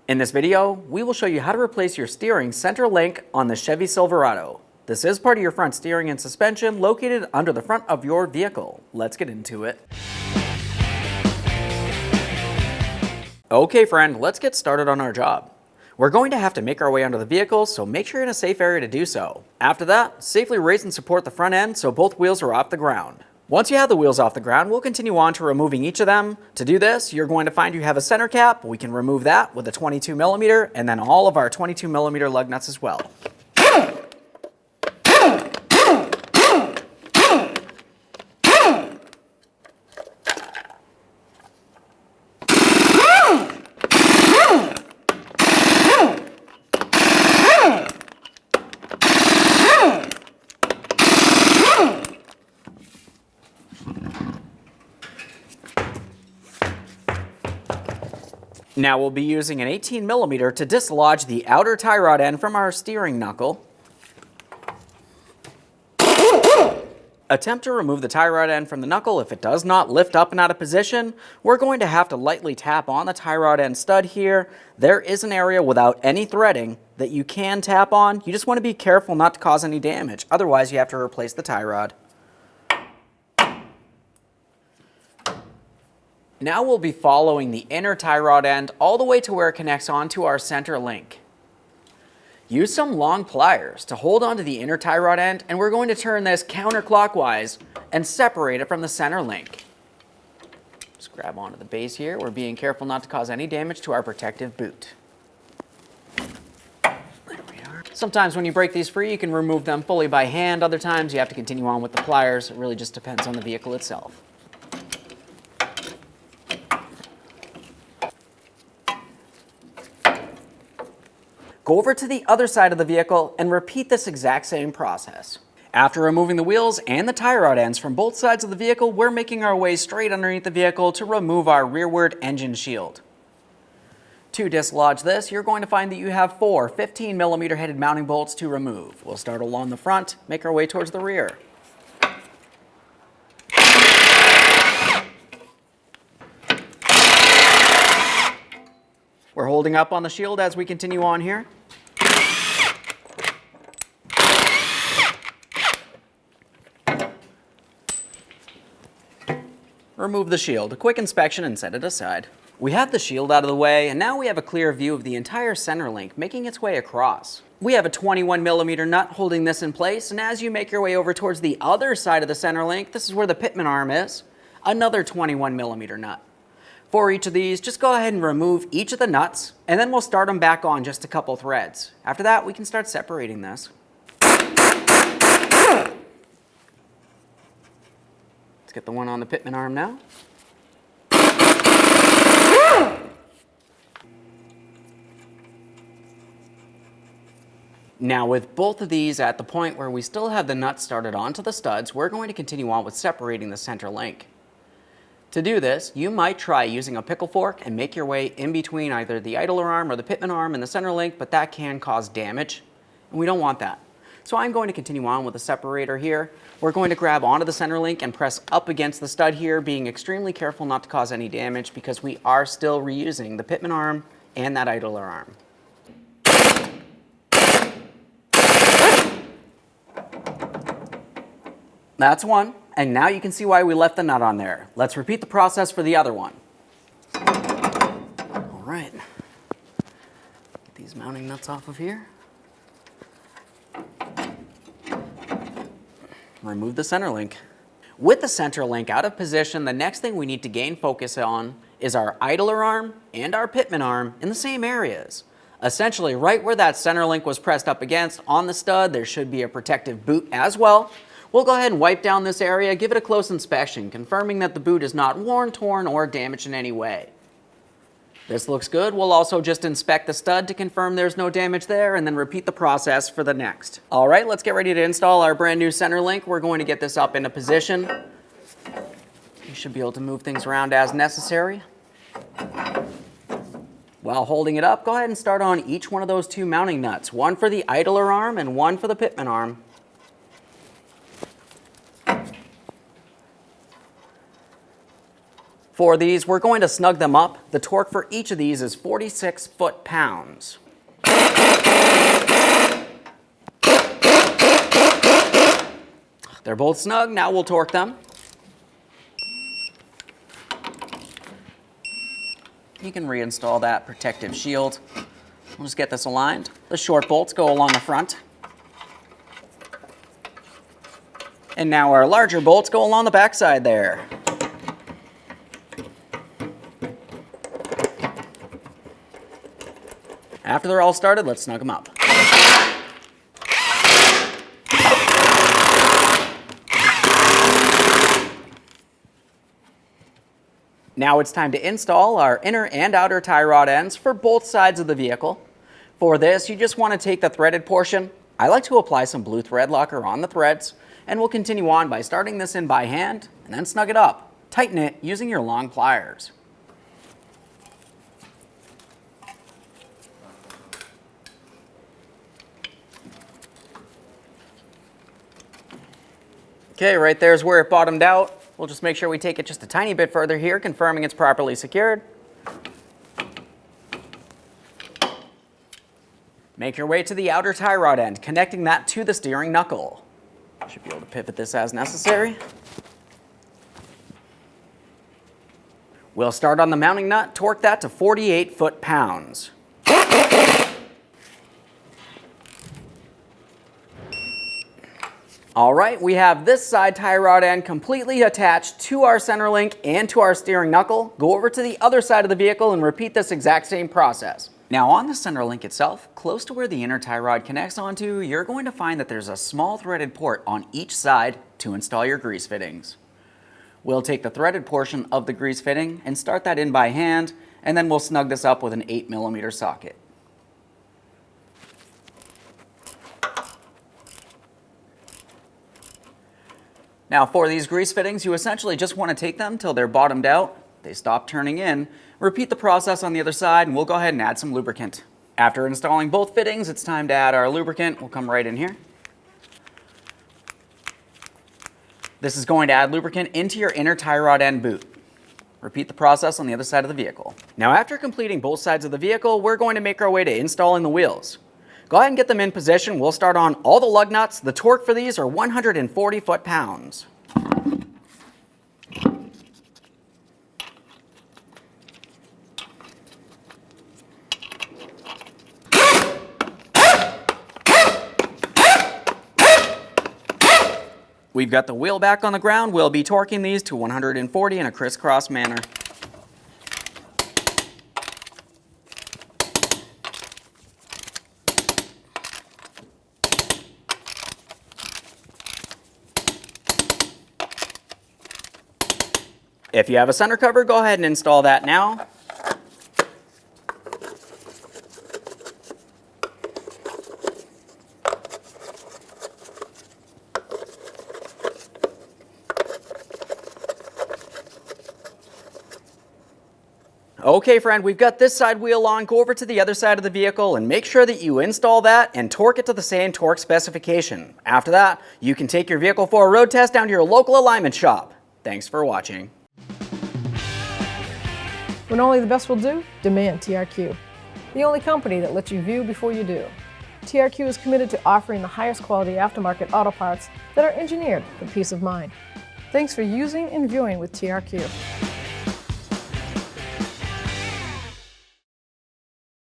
In this video, we will show you how to replace your steering center link on the Chevy Silverado. This is part of your front steering and suspension located under the front of your vehicle. Let's get into it. Okay friend, let's get started on our job. We're going to have to make our way under the vehicle, so make sure you're in a safe area to do so. After that, safely raise and support the front end so both wheels are off the ground. Once you have the wheels off the ground, we'll continue on to removing each of them. To do this, you're going to find you have a center cap. We can remove that with a 22mm and then all of our 22mm lug nuts as well. Now we'll be using an 18mm to dislodge the outer tie rod end from our steering knuckle. Attempt to remove the tie rod end from the knuckle. If it does not lift up and out of position, we're going to have to lightly tap on the tie rod end stud here. There is an area without any threading that you can tap on. You just want to be careful not to cause any damage. Otherwise, you have to replace the tie rod. Now we'll be following the inner tie rod end all the way to where it connects onto our center link. Use some long pliers to hold onto the inner tie rod end, and we're going to turn this counterclockwise and separate it from the center link. Just grab onto the base here. We're being careful not to cause any damage to our protective boot. There we are. Sometimes when you break these free, you can remove them fully by hand. Other times you have to continue on with the pliers. It really just depends on the vehicle itself. Go over to the other side of the vehicle and repeat this exact same process. After removing the wheels and the tie rod ends from both sides of the vehicle, we're making our way straight underneath the vehicle to remove our rearward engine shield. To dislodge this, you're going to find that you have 4 15mm headed mounting bolts to remove. We'll start along the front, make our way towards the rear. We're holding up on the shield as we continue on here. Remove the shield, a quick inspection and set it aside. We have the shield out of the way, and now we have a clear view of the entire center link making its way across. We have a 21mm nut holding this in place, and as you make your way over towards the other side of the center link, this is where the Pitman arm is, another 21mm nut. For each of these, just go ahead and remove each of the nuts, and then we'll start them back on just a couple threads. After that, we can start separating this. Let's get the one on the Pitman arm now. Now with both of these at the point where we still have the nuts started onto the studs, we're going to continue on with separating the center link. To do this, you might try using a pickle fork and make your way in between either the idler arm or the Pitman arm and the center link, but that can cause damage, and we don't want that. So I'm going to continue on with the separator here. We're going to grab onto the center link and press up against the stud here, being extremely careful not to cause any damage because we are still reusing the Pitman arm and that idler arm. That's one. And now you can see why we left the nut on there. Let's repeat the process for the other one. All right. Get these mounting nuts off of here. Remove the center link. With the center link out of position, the next thing we need to gain focus on is our idler arm and our Pitman arm in the same areas. Essentially, right where that center link was pressed up against on the stud, there should be a protective boot as well. We'll go ahead and wipe down this area, give it a close inspection, confirming that the boot is not worn, torn, or damaged in any way. This looks good. We'll also just inspect the stud to confirm there's no damage there, and then repeat the process for the next. All right, let's get ready to install our brand new center link. We're going to get this up into position. You should be able to move things around as necessary. While holding it up, go ahead and start on each one of those 2 mounting nuts, one for the idler arm and one for the Pitman arm. For these, we're going to snug them up. The torque for each of these is 46 foot-pounds. They're both snug, now we'll torque them. You can reinstall that protective shield. We'll just get this aligned. The short bolts go along the front. And now our larger bolts go along the backside there. After they're all started, let's snug them up. Now it's time to install our inner and outer tie rod ends for both sides of the vehicle. For this, you just want to take the threaded portion. I like to apply some blue thread locker on the threads, and we'll continue on by starting this in by hand and then snug it up. Tighten it using your long pliers. Okay, right there's where it bottomed out. We'll just make sure we take it just a tiny bit further here, confirming it's properly secured. Make your way to the outer tie rod end, connecting that to the steering knuckle. Should be able to pivot this as necessary. We'll start on the mounting nut, torque that to 48 foot-pounds. All right, we have this side tie rod end completely attached to our center link and to our steering knuckle. Go over to the other side of the vehicle and repeat this exact same process. Now on the center link itself, close to where the inner tie rod connects onto, you're going to find that there's a small threaded port on each side to install your grease fittings. We'll take the threaded portion of the grease fitting and start that in by hand, and then we'll snug this up with an 8mm socket. Now for these grease fittings, you essentially just want to take them till they're bottomed out, they stop turning in, repeat the process on the other side, and we'll go ahead and add some lubricant. After installing both fittings, it's time to add our lubricant. We'll come right in here. This is going to add lubricant into your inner tie rod end boot. Repeat the process on the other side of the vehicle. Now after completing both sides of the vehicle, we're going to make our way to installing the wheels. Go ahead and get them in position. We'll start on all the lug nuts. The torque for these are 140 foot-pounds. We've got the wheel back on the ground. We'll be torquing these to 140 in a crisscross manner. If you have a center cover, go ahead and install that now. Okay, friend, we've got this side wheel on. Go over to the other side of the vehicle and make sure that you install that and torque it to the same torque specification. After that, you can take your vehicle for a road test down to your local alignment shop. Thanks for watching. When only the best will do, demand TRQ. The only company that lets you view before you do. TRQ is committed to offering the highest quality aftermarket auto parts that are engineered for peace of mind. Thanks for using and viewing with TRQ.